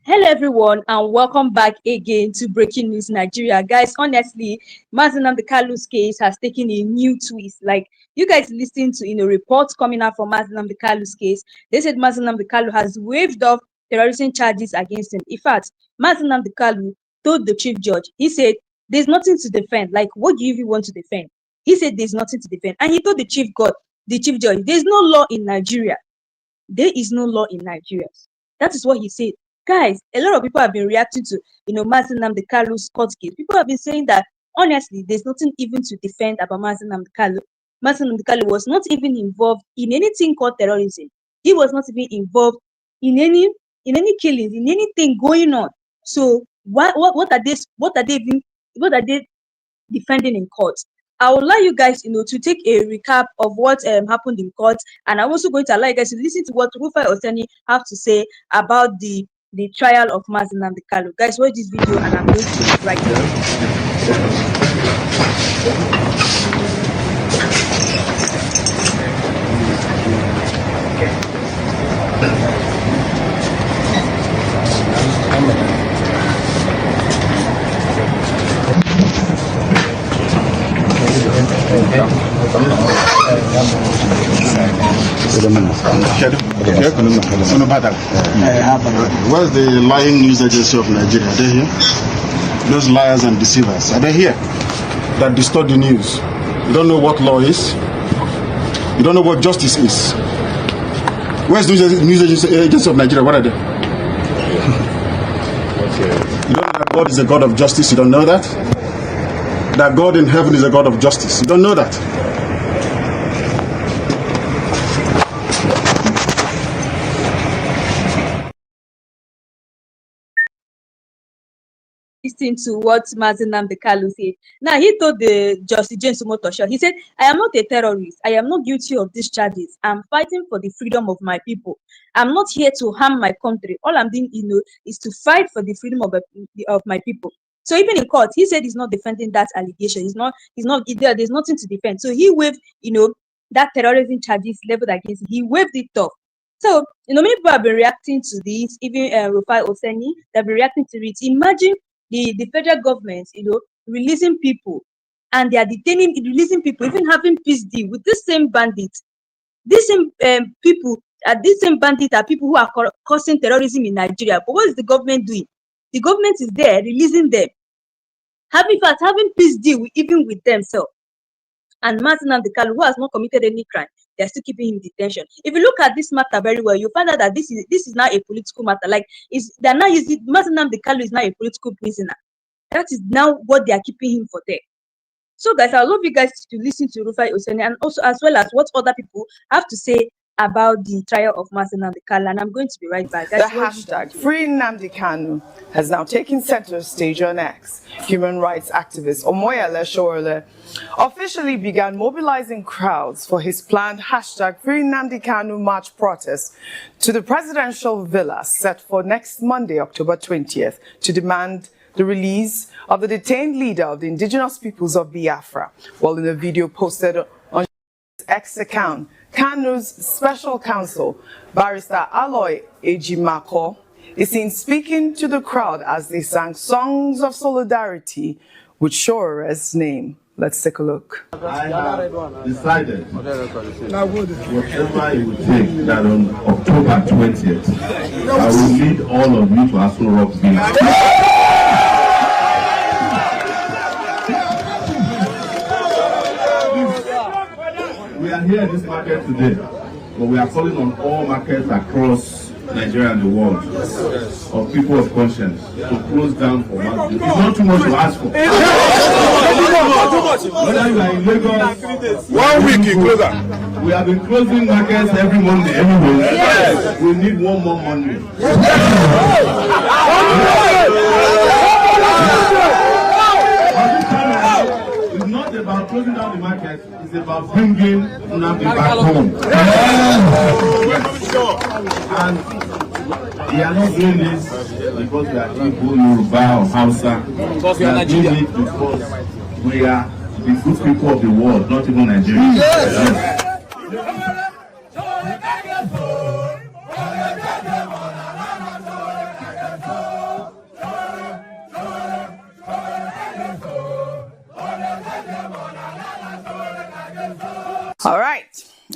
Hello everyone and welcome back again to Breaking News Nigeria. Guys, honestly, Nnamdi Kanu's case has taken a new twist. Like, you guys listened to reports coming out from Nnamdi Kanu's case. They said Nnamdi Kanu has waived off terrorism charges against him. In fact, Nnamdi Kanu told the chief judge, he said, there's nothing to defend. Like, what do you even want to defend? He said there's nothing to defend. And he told the chief judge, there's no law in Nigeria. There is no law in Nigeria. That is what he said. Guys, a lot of people have been reacting to, Nnamdi Kanu's court case. People have been saying that, honestly, there's nothing even to defend about Nnamdi Kanu. Nnamdi Kanu was not even involved in anything called terrorism. He was not even involved in any killings, in anything going on. So what are they defending in court? I would like you guys, to take a recap of what happened in court, and I'm also going to allow you guys to listen to what Rufai Oseni have to say about the trial of Nnamdi Kanu. Guys, watch this video, and I'm going to write Where's the lying news agency of Nigeria? Are they here? Those liars and deceivers, are they here? That distort the news. You don't know what law is. You don't know what justice is. Where's the news agency of Nigeria? What are they? You don't know that God is a God of justice. You don't know that? That God in heaven is a God of justice. You don't know that? Listen to what Nnamdi Kanu said. Now, he told the Justice James Omotosho, he said, I am not a terrorist. I am not guilty of these charges. I'm fighting for the freedom of my people. I'm not here to harm my country. All I'm doing, is to fight for the freedom of my people. So even in court, he said he's not defending that allegation. There's nothing to defend. So he waived, that terrorism charges leveled against him. He waived it off. So, many people have been reacting to this, even Rufai Oseni, they've been reacting to it. Imagine the federal government, releasing people, and they are releasing people, even having peace deal with this same bandits. These same these same bandits are people who are causing terrorism in Nigeria. But what is the government doing? The government is there releasing them, having peace deal even with themselves. And Nnamdi Kanu, who has not committed any crime, they're still keeping him in detention. If you look at this matter very well, you find out that this is now a political matter. Like, they're now using Nnamdi Kanu is now a political prisoner. That is now what they are keeping him for there. So, guys, I love you guys to listen to Rufai Oseni, and also as well as what other people have to say about the trial of Nnamdi Kanu, and I'm going to be right back. The hashtag Free Nnamdi Kanu has now taken center stage on X. Human rights activist Omoyele Sowore officially began mobilizing crowds for his planned hashtag Free Nnamdi Kanu march protest to the presidential villa set for next Monday, October 20th, to demand the release of the detained leader of the indigenous peoples of Biafra. While in a video posted on his X account, Kanu's special counsel, Barrister Aloy Ejimako, is seen speaking to the crowd as they sang songs of solidarity with Sowore's name. Let's take a look. I have decided, whatever it would take, that on October 20th, I will lead all of you to Aso Rock Village. We are here in this market today, but we are calling on all markets across Nigeria and the world, of people of conscience, to close down for one day. It's not too much to ask for. Whether you are in Lagos, 1 week in closer. We have been closing markets every Monday, anyway. Yes. We need one more Monday. It's not about closing down the market, it's about bringing Nnamdi back home. And we are not doing this because we are Igbo, Yoruba, or Hausa. We are doing it because we are the good people of the world, not even Nigeria. Yes.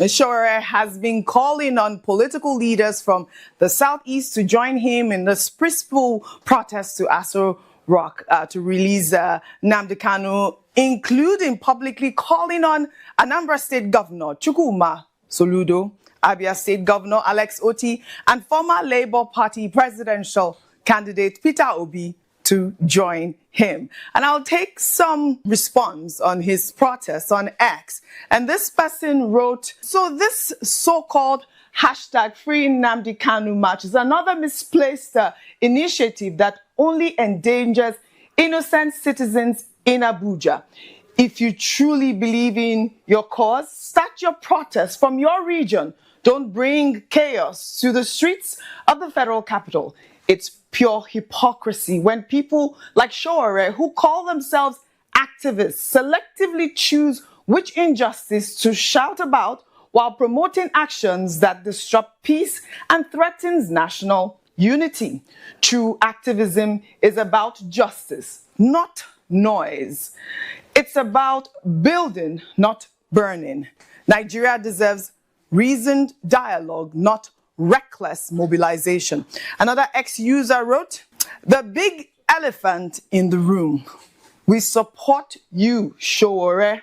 Shore has been calling on political leaders from the southeast to join him in this peaceful protest to Aso Rock to release Nnamdi Kanu, including publicly calling on Anambra State Governor Chukwuma Soludo, Abia State Governor Alex Oti, and former Labour Party presidential candidate Peter Obi to join him. And I'll take some response on his protest on X. And this person wrote, so this so-called hashtag Free Nnamdi Kanu march is another misplaced initiative that only endangers innocent citizens in Abuja. If you truly believe in your cause, start your protest from your region. Don't bring chaos to the streets of the federal capital. It's pure hypocrisy when people like Shore, who call themselves activists, selectively choose which injustice to shout about while promoting actions that disrupt peace and threatens national unity. True activism is about justice, not noise. It's about building, not burning. Nigeria deserves reasoned dialogue, not reckless mobilization. Another ex-user wrote, the big elephant in the room. We support you, Shore.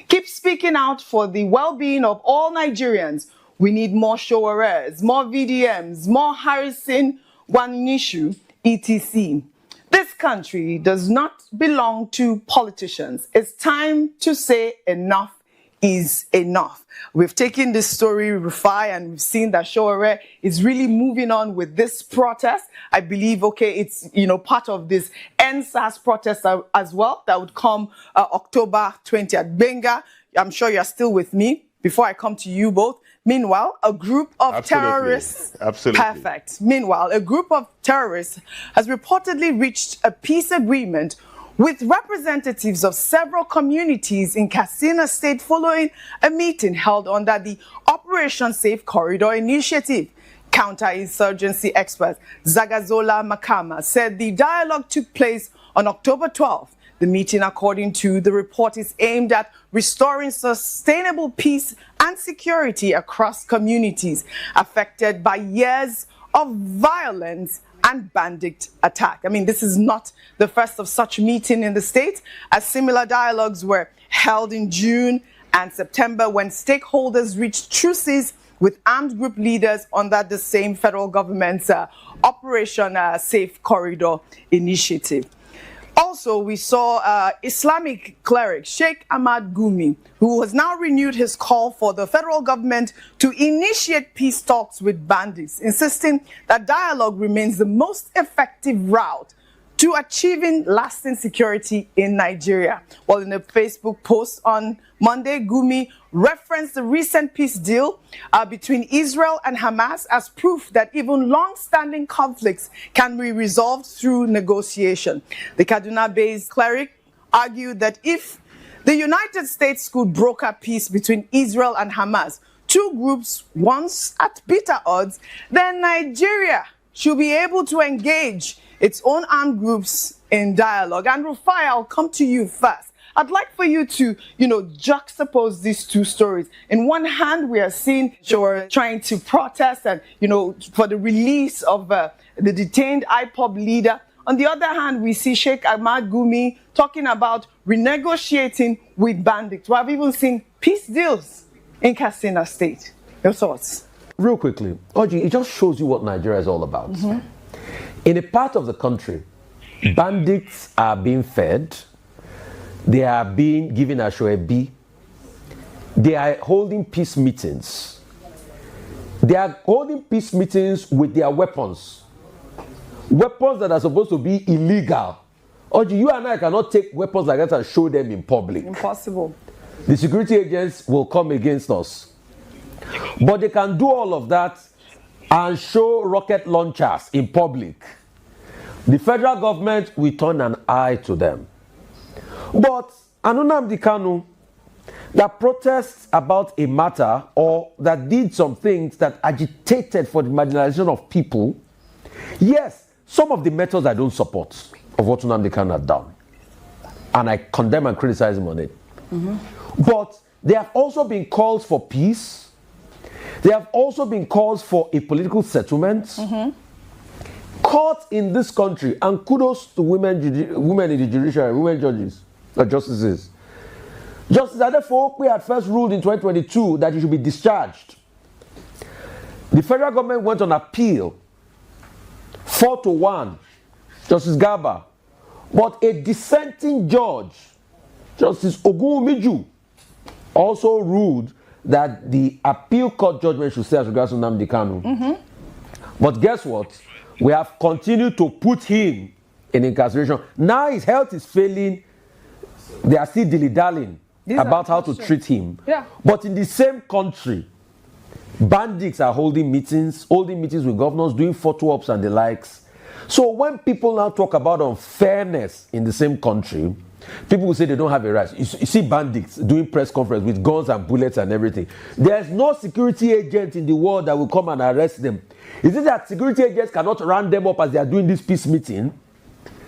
Keep speaking out for the well-being of all Nigerians. We need more Shores, more VDMs, more Harrison, Wanishu, etc. This country does not belong to politicians. It's time to say enough is enough. We've taken this story, Rufai, and we've seen that Shore is really moving on with this protest. I believe, okay, it's, part of this NSAS protest as well that would come October 20th. Benga, I'm sure you're still with me before I come to you both. Meanwhile, a group of terrorists... Absolutely. Perfect. Meanwhile, a group of terrorists has reportedly reached a peace agreement with representatives of several communities in Katsina State following a meeting held under the Operation Safe Corridor Initiative. Counterinsurgency expert Zagazola Makama said the dialogue took place on October 12th. The meeting, according to the report, is aimed at restoring sustainable peace and security across communities affected by years of violence and bandit attack. I mean, this is not the first of such meeting in the state, as similar dialogues were held in June and September when stakeholders reached truces with armed group leaders under the same federal government's Operation Safe Corridor initiative. Also, we saw Islamic cleric Sheikh Ahmad Gumi, who has now renewed his call for the federal government to initiate peace talks with bandits, insisting that dialogue remains the most effective route to achieving lasting security in Nigeria. Well, in a Facebook post on Monday, Gumi referenced the recent peace deal between Israel and Hamas as proof that even long-standing conflicts can be resolved through negotiation. The Kaduna-based cleric argued that if the United States could broker peace between Israel and Hamas, two groups once at bitter odds, then Nigeria should be able to engage its own armed groups in dialogue. And Rufai, I'll come to you first. I'd like for you to, juxtapose these two stories. In one hand, we are seeing Shore trying to protest and, for the release of the detained IPOB leader. On the other hand, we see Sheikh Ahmad Gumi talking about renegotiating with bandits. We have even seen peace deals in Katsina State. Your thoughts? Real quickly, Oji, it just shows you what Nigeria is all about. In a part of the country, bandits are being fed, they are being given a show a B, they are holding peace meetings. They are holding peace meetings with their weapons. Weapons that are supposed to be illegal. Oji, you and I cannot take weapons like that and show them in public. Impossible. The security agents will come against us. But they can do all of that and show rocket launchers in public. The federal government will turn an eye to them. But Nnamdi Kanu that protests about a matter or that did some things that agitated for the marginalization of people, yes, some of the methods I don't support of what Nnamdi Kanu had done. And I condemn and criticize him on it. But there have also been calls for peace There have also been calls for a political settlement. Courts in this country, and kudos to women in the judiciary, women judges, justices. Justice Adefokwe had first ruled in 2022 that he should be discharged. The federal government went on appeal, 4-1, Justice Garba. But a dissenting judge, Justice Ogunwumiju, also ruled that the appeal court judgment should stay as regards to Nnamdi Kanu. But guess what? We have continued to put him in incarceration. Now his health is failing. They are still dilly-dallying about how to treat him. Yeah. But in the same country, bandits are holding meetings with governors, doing photo ops and the likes. So when people now talk about unfairness in the same country, people will say they don't have a right. You see bandits doing press conference with guns and bullets and everything. There's no security agent in the world that will come and arrest them. Is it that security agents cannot round them up as they are doing this peace meeting?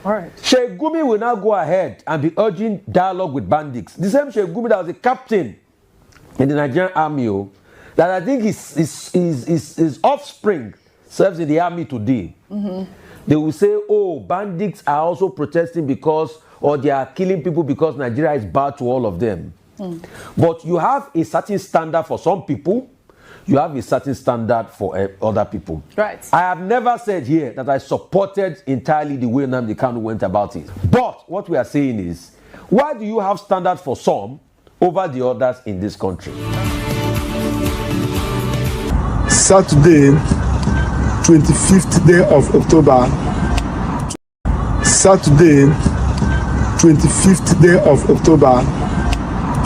All right. Sheikh Gumi will now go ahead and be urging dialogue with bandits. The same Sheikh Gumi that was a captain in the Nigerian army, that I think his offspring serves in the army today. They will say, oh, bandits are also protesting because, or they are killing people because Nigeria is bad to all of them. But you have a certain standard for some people, you have a certain standard for other people. Right. I have never said here that I supported entirely the way Nnamdi Kanu went about it. But what we are saying is, why do you have standards for some over the others in this country? Saturday, 25th day of October. Saturday, 25th day of October,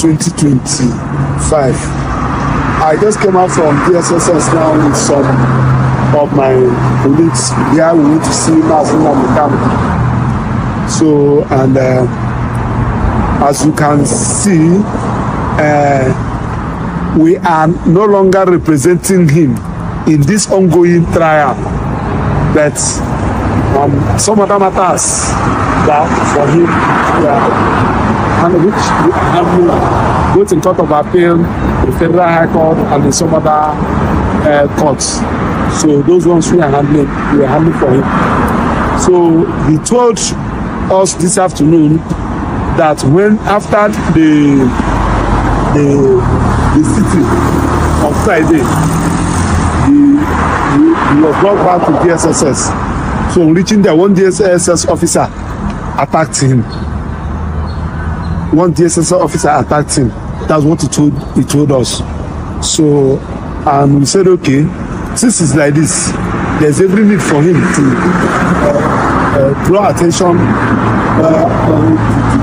2025. I just came out from DSSS now with some of my colleagues. Here we need to see Nnamdi Kanu. So, and as you can see, we are no longer representing him in this ongoing trial, but some other matters that for him, and which we have both in Court of Appeal, the Federal High Court, and in some other courts. So those ones we are handling for him. So he told us this afternoon that when after the city on Friday, he was brought back to DSSS. So reaching there, one DSSS officer attacked him. One DSSS officer attacked him. That's what he told us. So, and we said, okay, since it's like this, there's every need for him to draw attention to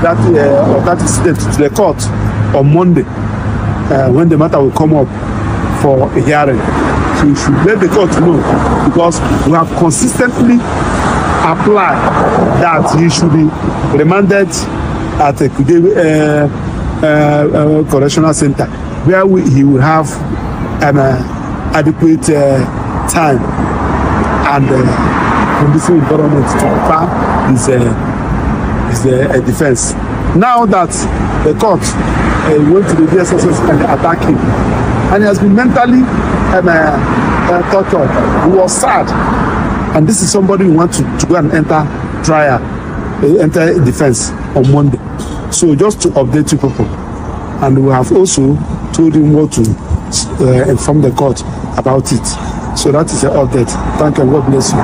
that incident to the court on Monday, when the matter will come up for a hearing. So you should let the court know, because we have consistently applied that he should be remanded at a correctional center where he will have an adequate time and conducive environment to prepare his defense. Now that the court went to the DSSS and attacked him, and he has been mentally tortured, he was sad, and this is somebody who wants to go and enter trial, enter defense on Monday. So just to update you people, and we have also told him what to inform the court about it. So that is the update. Thank you and God bless you.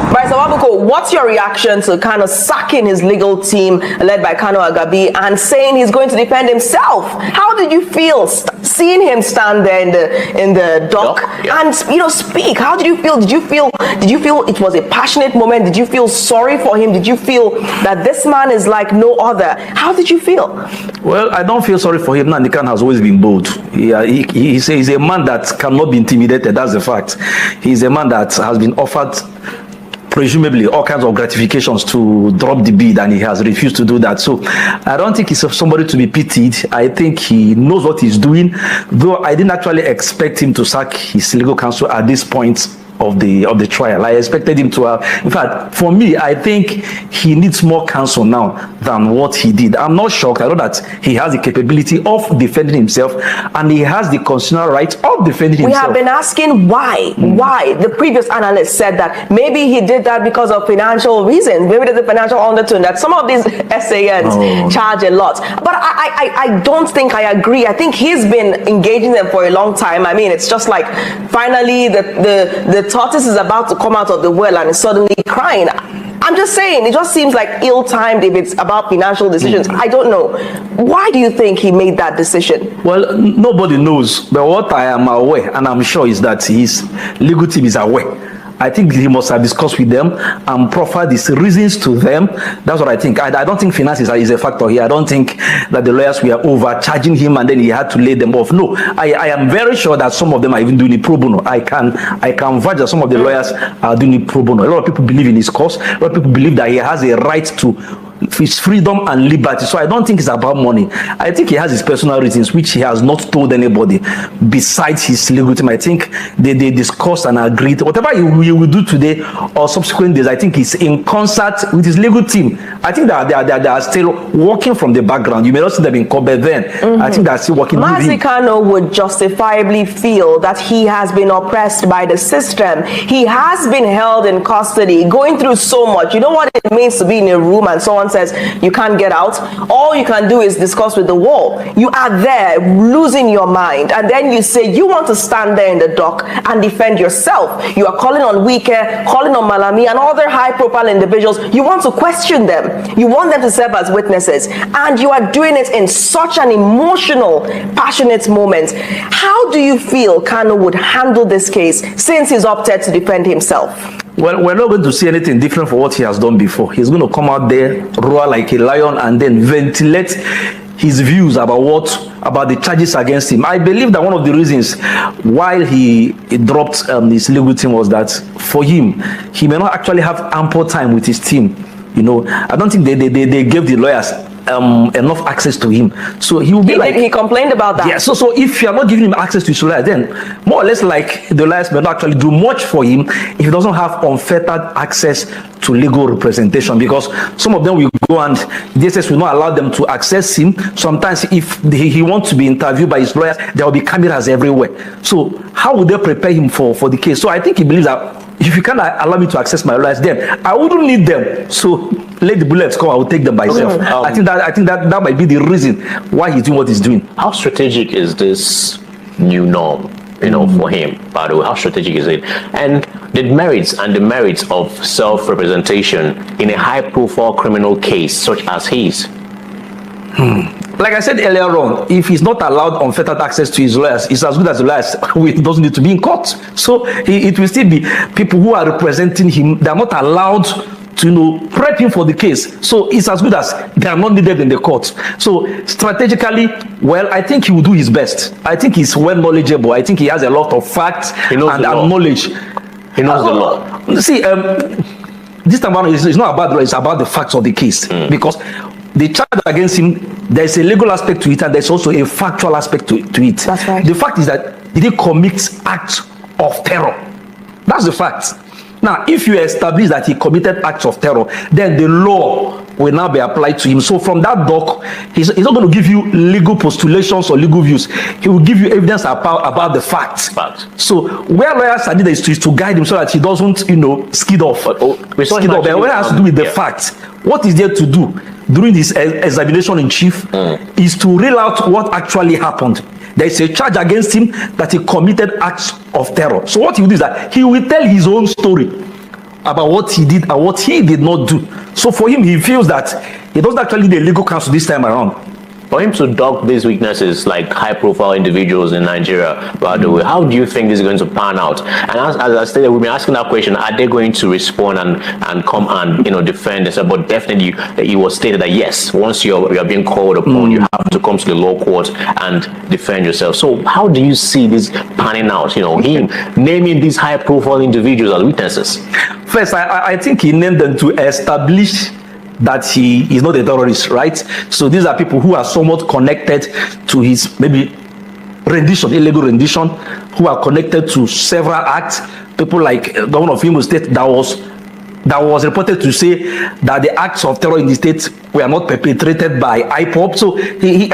Right, so Wabuko, what's your reaction to kind of sacking his legal team led by Kanu Agabi and saying he's going to defend himself? How did you feel seeing him stand there in the dock and speak? How did you feel? Did you feel it was a passionate moment? Did you feel sorry for him? Did you feel that this man is like no other? How did you feel? Well, I don't feel sorry for him. Nnamdi Kanu has always been bold. He's a man that cannot be intimidated. That's the fact. He's a man that has been offered presumably all kinds of gratifications to drop the bid, and he has refused to do that. So I don't think he's somebody to be pitied. I think he knows what he's doing, though I didn't actually expect him to sack his legal counsel at this point of the trial. I expected him to have. In fact, for me, I think he needs more counsel now than what he did. I'm not shocked. I know that he has the capability of defending himself, and he has the constitutional right of defending himself. We have been asking why. Why? The previous analyst said that maybe he did that because of financial reasons. Maybe there's a financial undertone that some of these SANs charge a lot. But I don't think I agree. I think he's been engaging them for a long time. I mean, it's just like finally the tortoise is about to come out of the well and is suddenly crying. I'm just saying, it just seems like ill-timed if it's about financial decisions. I don't know. Why do you think he made that decision? Well, nobody knows. But what I am aware, and I'm sure, is that his legal team is aware. I think he must have discussed with them and proffered these reasons to them. That's what I think. I don't think finance is a factor here. I don't think that the lawyers were overcharging him and then he had to lay them off. No, I am very sure that some of them are even doing it pro bono. I can vouch that some of the lawyers are doing it pro bono. A lot of people believe in his cause. A lot of people believe that he has a right to his freedom and liberty. So I don't think it's about money. I think he has his personal reasons, which he has not told anybody besides his legal team. I think they discussed and agreed. Whatever he will do today or subsequent days, I think it's in concert with his legal team. I think that they are still working from the background. You may not see them in Kobe then. I think they're still working with him. Nnamdi Kanu would justifiably feel that he has been oppressed by the system. He has been held in custody, going through so much. You know what it means to be in a room and someone says you can't get out? All you can do is discuss with the wall. You are there losing your mind, and then you say you want to stand there in the dock and defend yourself. You are calling on Wike, calling on Malami and other high-profile individuals. You want to question them. You want them to serve as witnesses, and you are doing it in such an emotional, passionate moment. How do you feel Kanu would handle this case since he's opted to defend himself? Well, we're not going to see anything different for what he has done before. He's going to come out there, roar like a lion, and then ventilate his views about the charges against him. I believe that one of the reasons why he dropped his legal team was that for him, he may not actually have ample time with his team. You know, I don't think they gave the lawyers enough access to him, so he will be he complained about that. Yeah, so if you are not giving him access to his lawyers, then more or less like the lawyers may not actually do much for him if he doesn't have unfettered access to legal representation, because some of them will go and DSS will not allow them to access him. Sometimes if he wants to be interviewed by his lawyers, there will be cameras everywhere. So how would they prepare him for the case? So I think he believes that if you can't allow me to access my lawyers, then I wouldn't need them. So let the bullets come, I will take them myself. I think that might be the reason why he's doing what he's doing. How strategic is this new norm, for him, by the way? How strategic is it? And the merits of self-representation in a high-profile criminal case such as his? Like I said earlier on, if he's not allowed unfettered access to his lawyers, it's as good as the lawyers who doesn't need to be in court. So it will still be people who are representing him. They are not allowed to prep him for the case. So it's as good as they are not needed in the court. So strategically, well, I think he will do his best. I think he's well knowledgeable. I think he has a lot of facts and knowledge. He knows the law. See, this time around, it's not about the law, it's about the facts of the case. Because the charge against him, there's a legal aspect to it and there's also a factual aspect to it. That's right. The fact is that he did commit acts of terror. That's the fact. Now, if you establish that he committed acts of terror, then the law will now be applied to him. So from that doc, he's not going to give you legal postulations or legal views. He will give you evidence about the facts. So where lawyers are needed is to guide him so that he doesn't, skid off. But what it has to do with the facts. What is there to do during this examination in chief is to reel out what actually happened. There is a charge against him that he committed acts of terror. So what he will do is that he will tell his own story about what he did and what he did not do. So for him, he feels that he doesn't actually need a legal counsel this time around. For him to dock these weaknesses like high-profile individuals in Nigeria, by the way, how do you think this is going to pan out? And as I stated, we've been asking that question: are they going to respond and come and defend themselves? But definitely, it was stated that yes, once you are being called upon, you have to come to the law court and defend yourself. So how do you see this panning out? Him naming these high-profile individuals as witnesses. First, I think he named them to establish that he is not a terrorist, right? So these are people who are somewhat connected to his maybe rendition, illegal rendition, who are connected to several acts, people like Governor of Imo State that was reported to say that the acts of terror in the state were not perpetrated by IPOB. So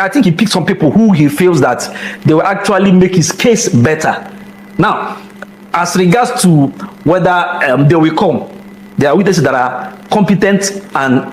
I think he picked some people who he feels that they will actually make his case better. Now, as regards to whether they will come, there are witnesses that are competent and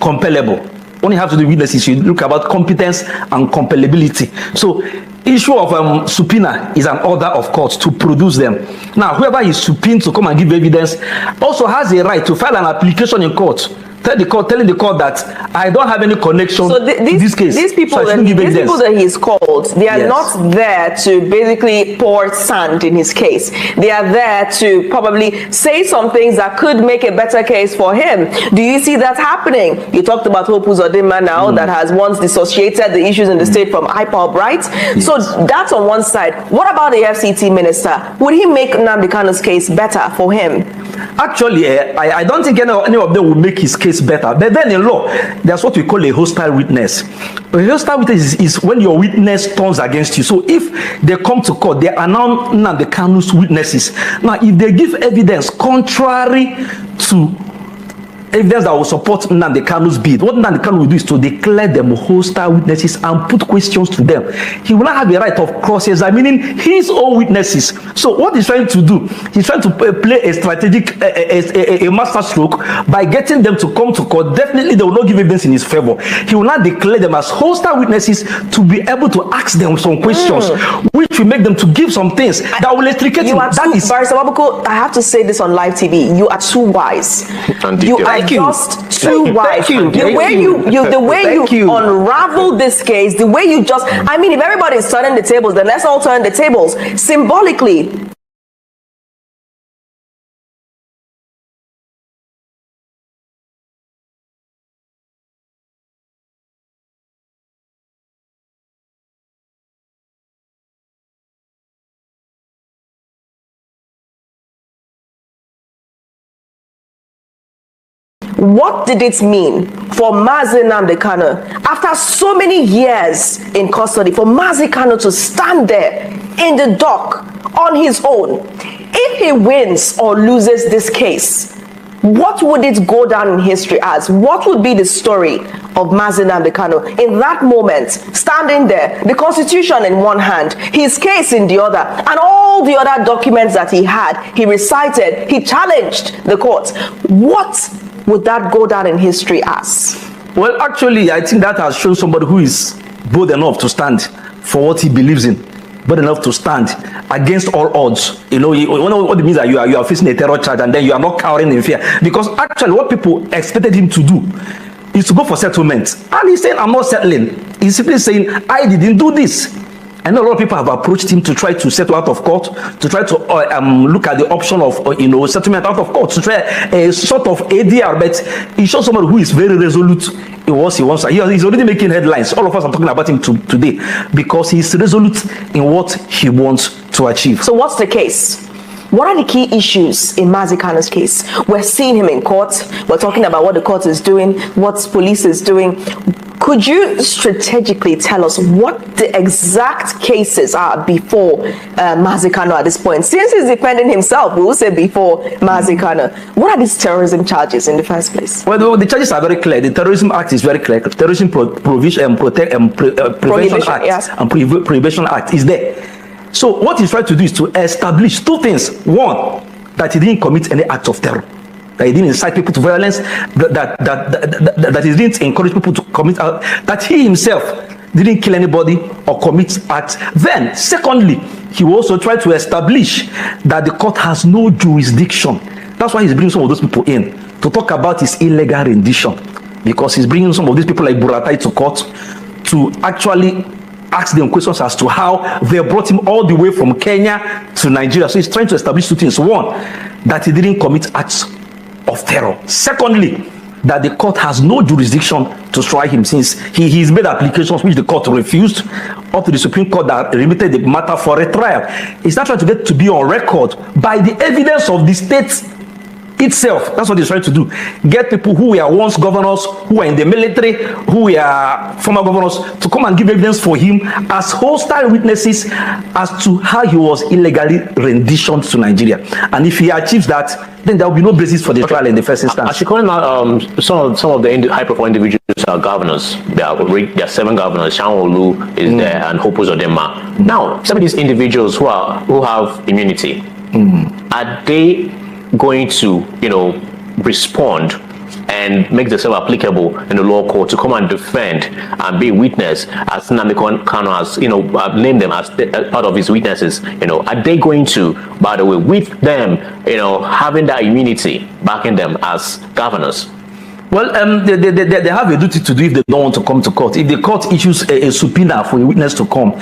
compellable. When you have to do witnesses, you look about competence and compellability. So issue of subpoena is an order of court to produce them. Now, whoever is subpoenaed to come and give evidence also has a right to file an application in court, telling the court that I don't have any connection to this case. These people, so that he's called, they are not there to basically pour sand in his case. They are there to probably say some things that could make a better case for him. Do you see that happening? You talked about Hope Uzodinma now that has once dissociated the issues in the state from IPOB, right? Yes. So that's on one side. What about the FCT minister? Would he make Nnamdi Kanu's case better for him? Actually, I don't think any of them will make his case better. But then in law, there's what we call a hostile witness. A hostile witness is when your witness turns against you. So if they come to court, they announce Nnamdi Kanu's witnesses. Now, if they give evidence contrary to evidence that will support Nnamdi Kanu's bid, what Nnamdi Kanu will do is to declare them hostile witnesses and put questions to them. He will not have a right of cross-examining his own witnesses. So what he's trying to do, he's trying to play a strategic, a master stroke by getting them to come to court. Definitely they will not give evidence in his favor. He will not declare them as hostile witnesses to be able to ask them some questions, which will make them to give some things that will extricate him. Barrister Wabuko, I have to say this on live TV. You are too wise. You are just too wise. The way you unravel this case, the way you just, I mean, if everybody is turning the tables, then let's all turn the tables symbolically. What did it mean for Mazi Nnamdi Kanu, after so many years in custody, for Mazi Kanu to stand there in the dock on his own? If he wins or loses this case, what would it go down in history as? What would be the story of Mazi Nnamdi Kanu in that moment, standing there, the Constitution in one hand, his case in the other, and all the other documents that he had, he recited, he challenged the court? What would that go down in history as? Well, actually, I think that has shown somebody who is bold enough to stand for what he believes in, bold enough to stand against all odds. You know what it means that you are facing a terror charge and then you are not cowering in fear. Because actually what people expected him to do is to go for settlement. And he's saying, I'm not settling. He's simply saying, I didn't do this. I know a lot of people have approached him to try to settle out of court, to try to look at the option of settlement out of court, to try a sort of ADR. But he shows someone who is very resolute in what he wants. He's already making headlines. All of us are talking about him today because he's resolute in what he wants to achieve. So what's the case? What are the key issues in Mazi Kanu's case? We're seeing him in court. We're talking about what the court is doing, what police is doing. Could you strategically tell us what the exact cases are before Mazi Kanu at this point? Since he's defending himself, we will say before Mazi Kanu. What are these terrorism charges in the first place? Well, the charges are very clear. The Terrorism Act is very clear. Terrorism Prevention Act and Prohibition Act is there. So what he's trying to do is to establish two things. One, that he didn't commit any act of terror, that he didn't incite people to violence, that he didn't encourage people to commit, that he himself didn't kill anybody or commit acts. Then, secondly, he will also try to establish that the court has no jurisdiction. That's why he's bringing some of those people in to talk about his illegal rendition, because he's bringing some of these people like Buratai to court to actually ask them questions as to how they brought him all the way from Kenya to Nigeria. So he's trying to establish two things. One, that he didn't commit acts of terror. Secondly, that the court has no jurisdiction to try him, since he's made applications which the court refused, up to the Supreme Court that remitted the matter for a trial. He's not trying to get to be on record by the evidence of the state itself. That's what he's trying to do. Get people who were once governors, who are in the military, who were former governors, to come and give evidence for him as hostile witnesses as to how he was illegally renditioned to Nigeria. And if he achieves that, then there will be no basis for the trial in the first instance. As you calling out, some of the high-profile individuals are governors. There are 7 governors. Sanwo-Olu is there, and Hope Uzodinma. Now, some of these individuals who have immunity, are they going to, respond and make themselves applicable in the law court to come and defend and be witness, as Nnamdi Kanu has, named them as part of his witnesses? Are they going to, by the way, with them, having that immunity backing them as governors? Well, they have a duty to do if they don't want to come to court. If the court issues a subpoena for a witness to come,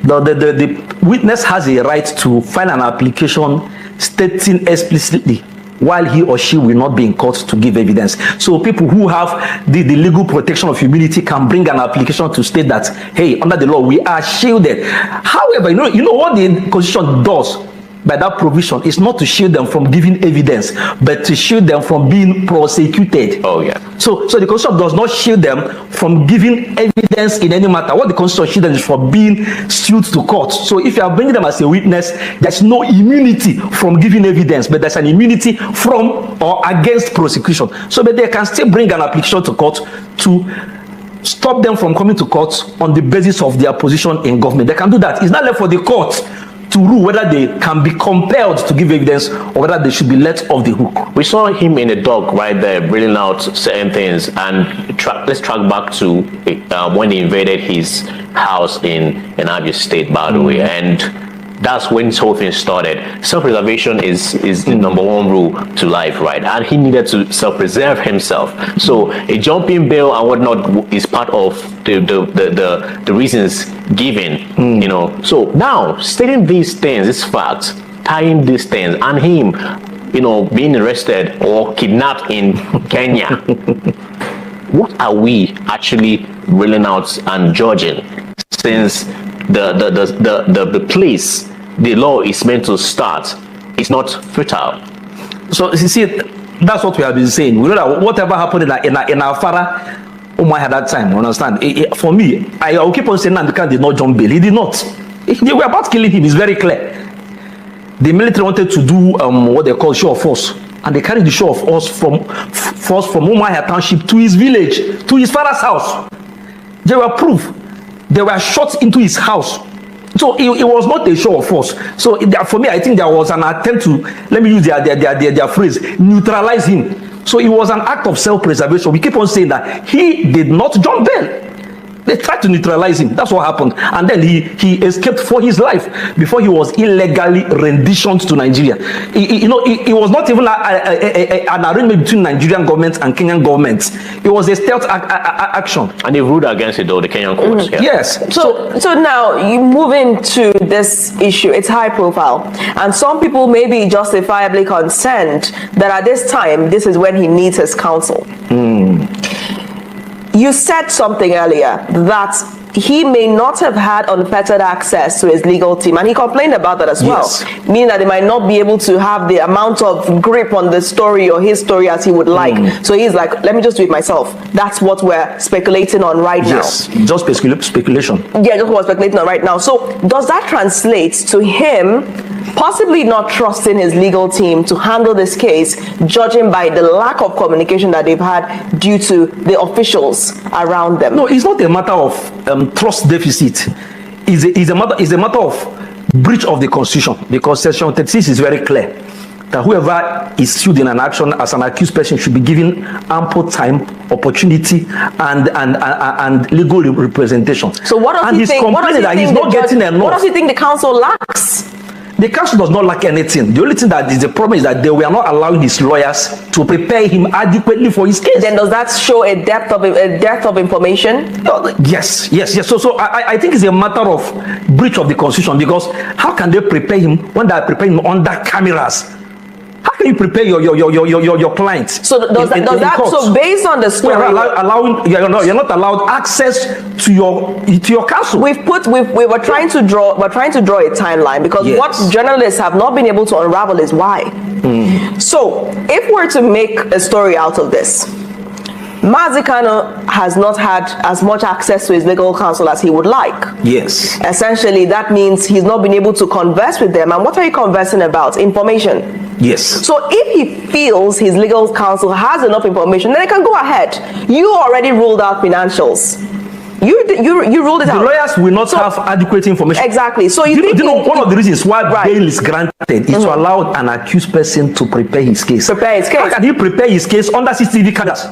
the witness has a right to file an application stating explicitly while he or she will not be in court to give evidence. So people who have the legal protection of immunity can bring an application to state that, hey, under the law, we are shielded. However, you know what the Constitution does by that provision is not to shield them from giving evidence, but to shield them from being prosecuted. Oh, yeah. So the Constitution does not shield them from giving evidence in any matter. What the Constitution shields them is for being sued to court. So if you are bringing them as a witness, there's no immunity from giving evidence, but there's an immunity from or against prosecution. So that they can still bring an application to court to stop them from coming to court on the basis of their position in government. They can do that. It's not left for the court to rule whether they can be compelled to give evidence or whether they should be let off the hook. We saw him in the dock right there, reading out certain things, and let's track back to when he invaded his house in Abia State, by the way, and that's when this whole thing started. Self-preservation is the number one rule to life, right? And he needed to self-preserve himself. So a jumping bail and whatnot is part of the reasons given, So now, stating these things, these facts, tying these things, and him, being arrested or kidnapped in Kenya, what are we actually reeling out and judging, since the place the law is meant to start is not fertile? So you see, that's what we have been saying. We know that whatever happened in our father at that time, understand? For me, I will keep on saying Nnamdi Kanu did not jump bail. He did not. They were about killing him. It's very clear. The military wanted to do what they call show of force, and they carried the show of force from Umuahia Township to his village, to his father's house. They were proof. They were shot into his house. So it was not a show of force. So for me, I think there was an attempt to, let me use their phrase, neutralize him. So it was an act of self-preservation. We keep on saying that he did not jump bail. They tried to neutralize him. That's what happened. And then he escaped for his life before he was illegally renditioned to Nigeria. It was not even an arrangement between Nigerian government and Kenyan government. It was a stealth action. And they ruled against it, though, the Kenyan courts. Yeah. Yes. So now you move into this issue. It's high profile. And some people may be justifiably concerned that at this time, this is when he needs his counsel. You said something earlier that he may not have had unfettered access to his legal team, and he complained about that as well, meaning that they might not be able to have the amount of grip on the story or his story as he would like. So he's like, let me just do it myself. That's what we're speculating on right now. Yes, just speculation. Yeah, just what we're speculating on right now. So does that translate to him possibly not trusting his legal team to handle this case, judging by the lack of communication that they've had due to the officials around them? No, it's not a matter of trust deficit. It's a matter of breach of the Constitution, because Section 36 is very clear that whoever is sued in an action as an accused person should be given ample time, opportunity, and legal representation. So what does he think? What does he think the council lacks? The council does not lack anything. The only thing that is the problem is that they were not allowing his lawyers to prepare him adequately for his case. Then does that show a depth of information? Yes. So I think it's a matter of breach of the Constitution, because how can they prepare him when they are preparing him under cameras? How can you prepare your clients? So so based on the story, you're not allowed access to your counsel. We were trying to draw a timeline, because what journalists have not been able to unravel is why. So, if we're to make a story out of this, Nnamdi Kanu has not had as much access to his legal counsel as he would like. Yes. Essentially, that means he's not been able to converse with them. And what are you conversing about? Information. Yes. So if he feels his legal counsel has enough information, then they can go ahead. You already ruled out financials. You ruled it out. The lawyers will not have adequate information. Exactly. So you know one of the reasons why bail is granted is to allow an accused person to prepare his case. How can he prepare his case under CCTV cameras?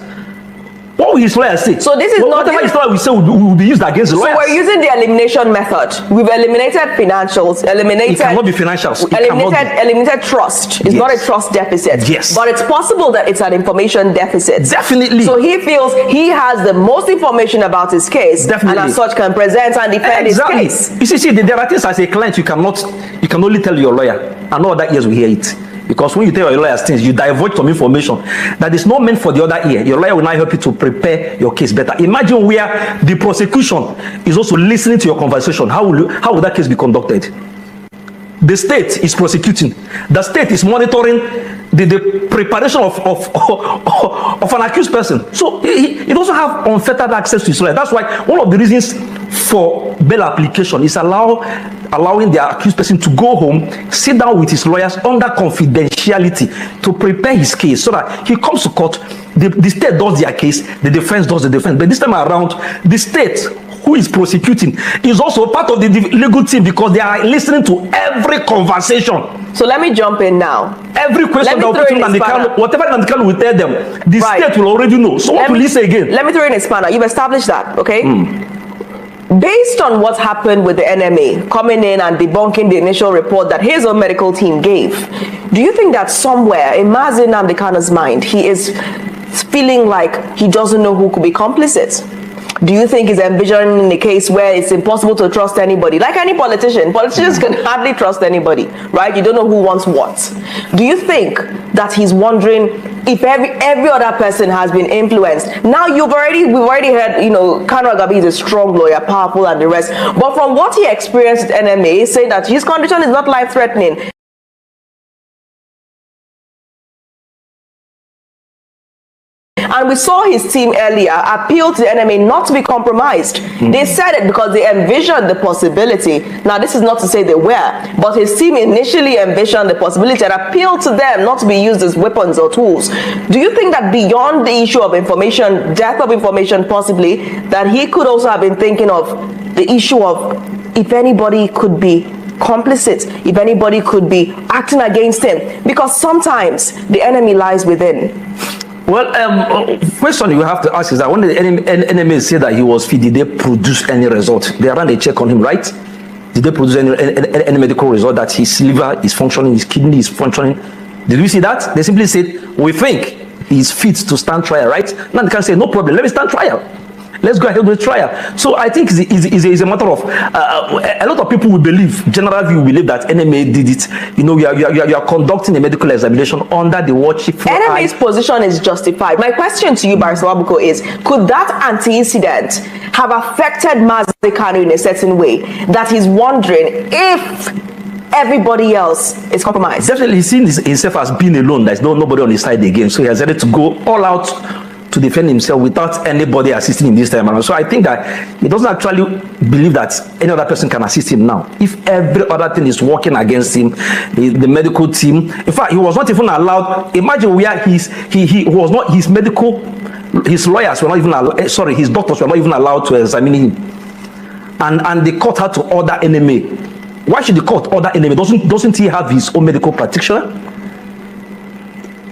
What will his lawyer say? So this is whatever his lawyer will say will be used against the lawyers. So we're using the elimination method. We've eliminated financials, It cannot be financials. Eliminated trust. It's not a trust deficit. Yes. But it's possible that it's an information deficit. Definitely. So he feels he has the most information about his case. Definitely. And as such can present and defend his case. You see, there are things as a client you can only tell your lawyer, and no other ears will hear it. Because when you tell your lawyers things, you divulge some information that is not meant for the other ear. Your lawyer will now help you to prepare your case better. Imagine where the prosecution is also listening to your conversation. How will that case be conducted? The state is prosecuting. The state is monitoring the preparation of an accused person. So he doesn't have unfettered access to his lawyer. That's why one of the reasons for bail application is allowing the accused person to go home, sit down with his lawyers under confidentiality to prepare his case, so that he comes to court, the state does their case, the defense does the defense. But this time around, the state who is prosecuting is also part of the legal team, because they are listening to every conversation. So let me jump in now. Every question that whatever Nnamdi Kanu will tell them, the state will already know. So what will he say again? Let me throw in a spanner. You've established that, okay? Based on what happened with the NMA coming in and debunking the initial report that his own medical team gave, do you think that somewhere in Nnamdi Kanu's mind, he is feeling like he doesn't know who could be complicit? Do you think he's envisioning a case where it's impossible to trust anybody? Like any politician, politicians can hardly trust anybody, right? You don't know who wants what. Do you think that he's wondering if every other person has been influenced? Now we've already heard, Kanu Agabi is a strong lawyer, powerful and the rest. But from what he experienced at NMA, saying that his condition is not life-threatening. And we saw his team earlier appeal to the NMA not to be compromised. They said it because they envisioned the possibility. Now, this is not to say they were, but his team initially envisioned the possibility and appealed to them not to be used as weapons or tools. Do you think that beyond the issue of information, death of information possibly, that he could also have been thinking of the issue of if anybody could be complicit, if anybody could be acting against him? Because sometimes the enemy lies within. Well, question you have to ask is that when the enemy said that he was fit, did they produce any result? They ran a check on him, right? Did they produce any medical result that his liver is functioning, his kidney is functioning? Did we see that? They simply said, we think he's fit to stand trial, right? Now they can say, no problem, let me stand trial. Let's go ahead with the trial. So I think it's a matter of a lot of people will believe, general view will believe that NMA did it. You are conducting a medical examination under the watchful eye. NMA's position is justified. My question to you, Barrister Wabuko, is could that anti-incident have affected Nnamdi Kanu in a certain way that he's wondering if everybody else is compromised? Definitely, he's seen himself as being alone. There's nobody on his side again. So he has decided to go all out to defend himself without anybody assisting him this time around. So I think that he doesn't actually believe that any other person can assist him now. If every other thing is working against him, the medical team, in fact, he was not even allowed. Imagine where he was not, his lawyers were not even allowed, his doctors were not even allowed to examine him. And the court had to order NMA. Why should the court order NMA? Doesn't he have his own medical practitioner?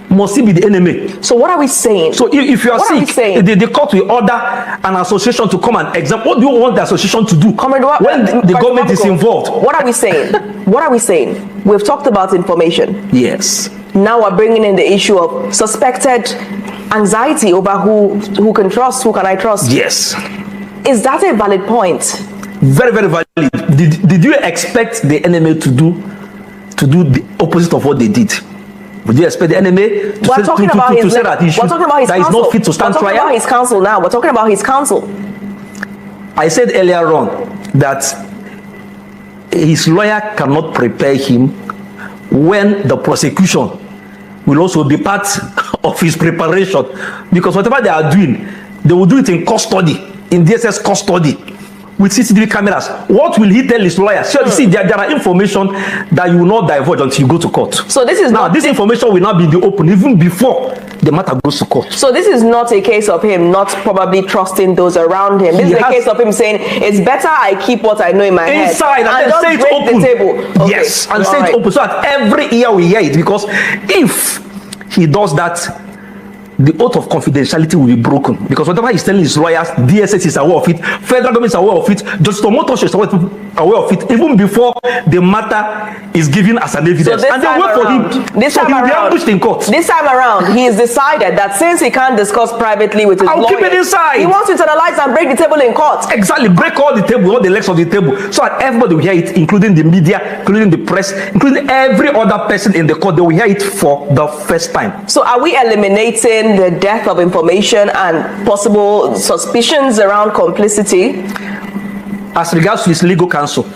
Must he be the enemy? So what are we saying? So if you are sick, the court will order an association to come and examine. What do you want the association to do when the government is involved? What are we saying? What are we saying? We've talked about information. Yes. Now we're bringing in the issue of suspected anxiety over who can trust, who can I trust? Yes. Is that a valid point? Very, very valid. Did you expect the enemy to do the opposite of what they did? Would you expect the enemy to say that he's not fit to stand trial? We're talking about his counsel now. We're talking about his counsel. I said earlier on that his lawyer cannot prepare him when the prosecution will also be part of his preparation, because whatever they are doing, they will do it in custody, in DSS custody, with CCTV cameras. What will he tell his lawyer? So, see, there are information that you will not divulge until you go to court. So this is now, this information will not be in the open even before the matter goes to court. So this is not a case of him not probably trusting those around him. This is a case of him saying, it's better I keep what I know in my head. Inside, and then say it open. The table. Okay. Yes, and say it open, so that every year we hear it. Because if he does that, the oath of confidentiality will be broken, because whatever he's telling his lawyers, DSS is aware of it, federal government is aware of it, Justice Omotosho is aware of it, even before the matter is given as an evidence. So and they wait for him. This so time he'll be around, ambushed in court. This time around, he has decided that since he can't discuss privately with his lawyers, keep it inside. He wants to internalize and break the table in court. Exactly, break all the table, all the legs of the table, so that everybody will hear it, including the media, including the press, including every other person in the court. They will hear it for the first time. So are we eliminating the death of information and possible suspicions around complicity? As regards to his legal counsel,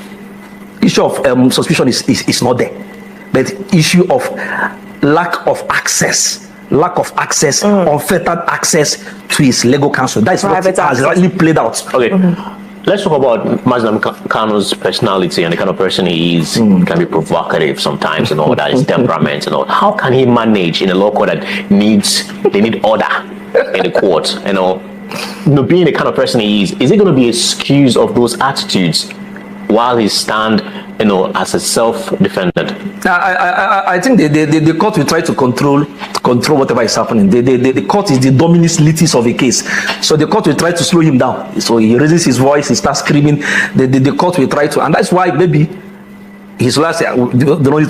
issue of suspicion is not there, but issue of lack of access, unfettered access to his legal counsel, that is what has rightly played out. Okay. Let's talk about Nnamdi Kanu's personality and the kind of person he is. He can be provocative sometimes and all that, his temperament and all. How can he manage in a law court that they need order in the court? Being the kind of person he is it going to be excuse of those attitudes while he stand, as a self-defendant? I think the court will try to control whatever is happening. The court is the dominus litis of a case, so the court will try to slow him down. So he raises his voice, he starts screaming. The court will try to, and that's why maybe his lawyers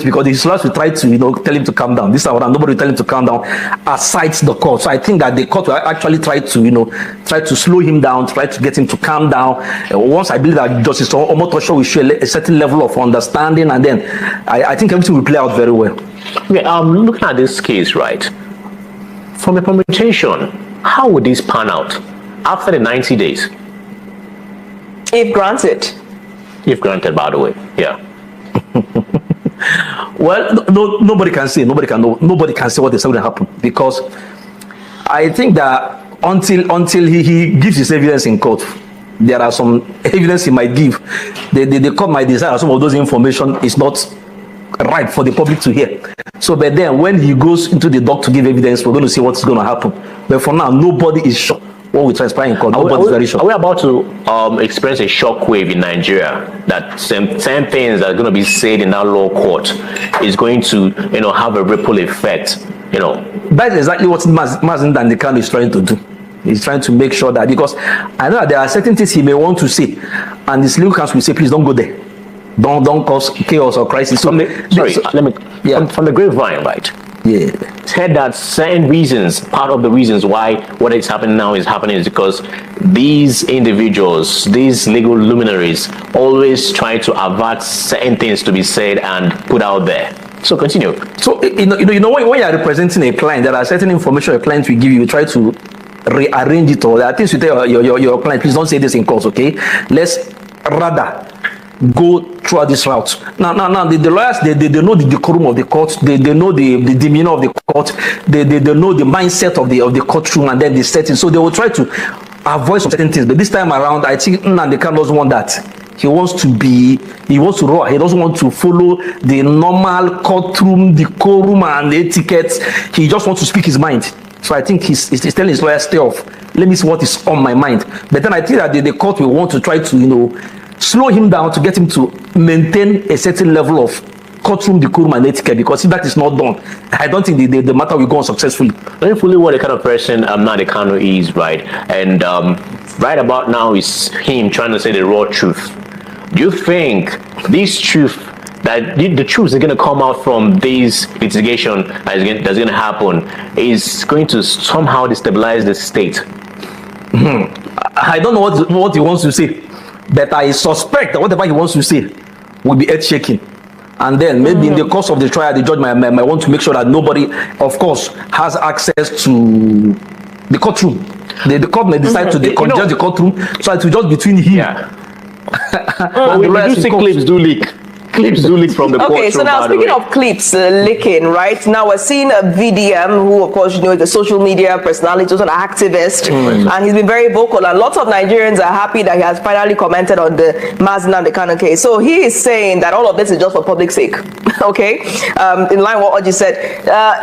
because his lawyers will try to tell him to calm down. This is what nobody will tell him to calm down aside the court. So I think that the court will actually try to slow him down, try to get him to calm down. Once I believe that Justice Omotosho will show a certain level of understanding, and then I think everything will play out very well. Okay, looking at this case, right, from a permutation, how would this pan out after the 90 days? If granted. If granted, by the way, yeah. Well, nobody can say. Nobody can know. Nobody can say what is going to happen, because I think that until he gives his evidence in court, there are some evidence he might give. The court might decide some of those information is not right for the public to hear. So, but then when he goes into the dock to give evidence, we're going to see what's going to happen. But for now, nobody is sure what will transpire in court. Nobody's very sure. Are we about to experience a shockwave in Nigeria that same things that are going to be said in that law court is going to have a ripple effect? That's exactly what Nnamdi Kanu is trying to do. He's trying to make sure that, because I know that there are certain things he may want to say, and his legal counsel will say, please don't go there. Don't cause chaos or crisis. From the grapevine, right? Yeah. Said that certain reasons, part of the reasons why what is happening now is happening is because these individuals, these legal luminaries, always try to avert certain things to be said and put out there. So continue. So when you are representing a client, there are certain information your client will give you. You try to rearrange it, or there are things you tell your client, please don't say this in court, okay? Let's rather go through this route. Now the lawyers, they know the decorum of the court, they know the demeanor of the court, they know the mindset of the courtroom, and then the setting. So they will try to avoid some certain things. But this time around, I think Nnamdi Kanu doesn't want that. He wants to roar. He doesn't want to follow the normal courtroom decorum and etiquette. He just wants to speak his mind. So I think he's telling his lawyer, stay off. Let me see what is on my mind. But then I think that the court will want to try to slow him down to get him to maintain a certain level of courtroom decorum and etiquette, because if that is not done, I don't think the matter will go on successfully. Knowing fully what the kind of person Nnamdi Kanu is, right? And right about now is him trying to say the raw truth. Do you think this truth, that the truth is going to come out from this litigation that's going to happen, is going to somehow destabilize the state? I don't know what he wants to say, but I suspect that whatever he wants to say will be earth-shaking. And then maybe in the course of the trial, the judge might want to make sure that nobody, of course, has access to the courtroom. The court may decide to congest the courtroom, so it will just between him. Yeah. But when the clips do leak, Clips do leak from the courtroom. Okay, so now speaking of clips leaking, right? Now we're seeing a VDM, who of course you know is a social media personality, also an activist, and he's been very vocal. And lots of Nigerians are happy that he has finally commented on the Nnamdi Kanu case. So he is saying that all of this is just for public sake. Okay, in line with what Oji said,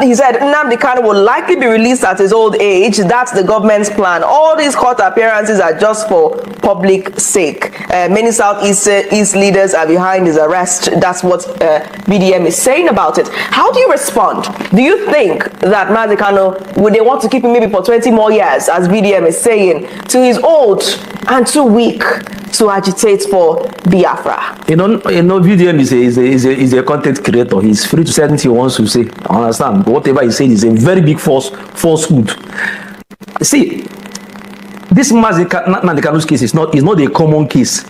he said Nnamdi Kanu will likely be released at his old age. That's the government's plan. All these court appearances are just for public sake. Many Southeast leaders are behind his arrest. That's what BDM is saying about it. How do you respond? Do you think that Nnamdi Kanu, would they want to keep him maybe for 20 more years, as BDM is saying, till he's old and too weak to agitate for Biafra? You know, BDM is a content creator. He's free to say anything he wants to say. I understand. But whatever he said is a very big falsehood. See, this Nnamdi Kanu's case is not a common case.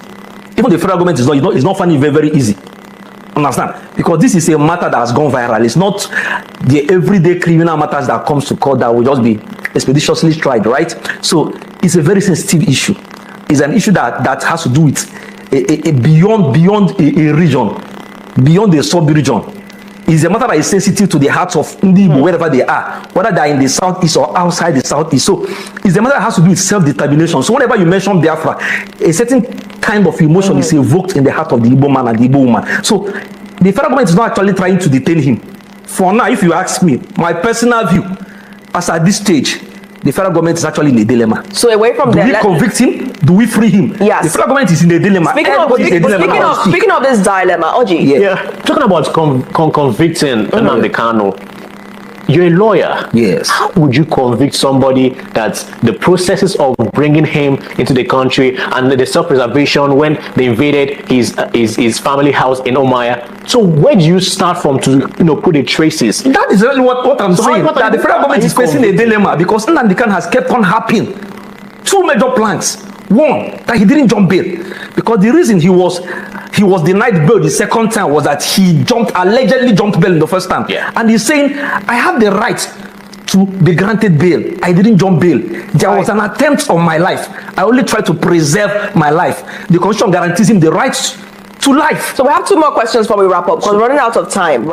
Even the federal government is not finding it very, very easy. Understand? Because this is a matter that has gone viral. It's not the everyday criminal matters that comes to court that will just be expeditiously tried, right? So it's a very sensitive issue. It's an issue that has to do with beyond a region, beyond a sub-region. It's a matter that is sensitive to the hearts of Igbo, wherever they are, whether they are in the southeast or outside the southeast. So it's a matter that has to do with self-determination. So whenever you mention Biafra, a certain kind of emotion is evoked in the heart of the Igbo man and the Igbo woman. So the federal government is not actually trying to detain him. For now, if you ask me, my personal view, as at this stage, the federal government is actually in a dilemma. So away from do we convict him? Do we free him? Yes. The federal government is in a dilemma. Speaking of this dilemma, Oji. Yeah. Talking about convicting Nnamdi Kanu, you're a lawyer. Yes. How would you convict somebody that the processes of bringing him into the country and the self-preservation when they invaded his family house in Omaya? So where do you start from to put the traces? That is really what I'm saying. That the federal government is facing a dilemma because Nnamdi Kanu has kept on happening. Two major planks. One, that he didn't jump bail because the reason he was denied bail the second time was that he allegedly jumped bail in the first time. Yeah. And he's saying, I have the right to be granted bail. I didn't jump bail. There was an attempt on my life. I only tried to preserve my life. The Constitution guarantees him the right to life. So we have two more questions before we wrap up because we're running out of time.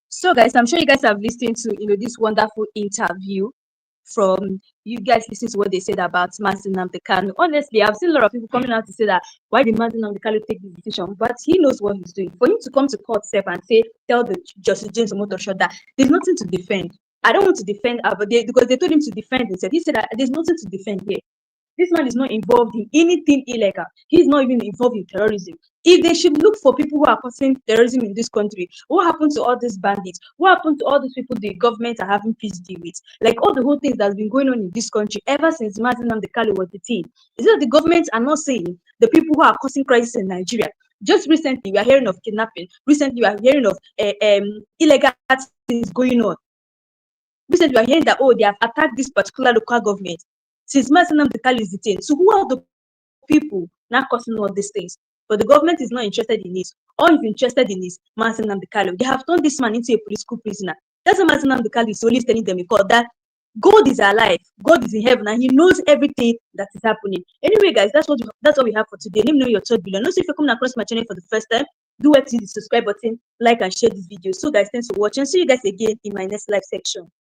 So guys, I'm sure you guys have listened to this wonderful interview from you guys. Listen to what they said about Nnamdi Kanu. Honestly, I've seen a lot of people coming out to say that why did Nnamdi Kanu take this decision? But he knows what he's doing. For him to come to court and tell the Justice James Omotosho that there's nothing to defend. I don't want to defend because they told him to defend himself. He said that there's nothing to defend here. This man is not involved in anything illegal. He's not even involved in terrorism. If they should look for people who are causing terrorism in this country, what happened to all these bandits? What happened to all these people the government are having peace deal with? Like all the whole things that's been going on in this country ever since Nnamdi Kanu was the team. Is it that the government are not saying the people who are causing crisis in Nigeria? Just recently, we are hearing of kidnapping. Recently, we are hearing of illegal things going on. Recently, we are hearing that, they have attacked this particular local government. Since Nnamdi Kanu is detained, so who are the people now causing all these things? But the government is not interested in it. All is interested in is Nnamdi Kanu. They have turned this man into a political prisoner. That's why Nnamdi Kanu is always telling them because that God is alive, God is in heaven, and He knows everything that is happening. Anyway, guys, that's what we have for today. Let me know your thought below. And also, if you're coming across my channel for the first time, do hit the subscribe button, like and share this video. So, guys, thanks for watching. See you guys again in my next live section.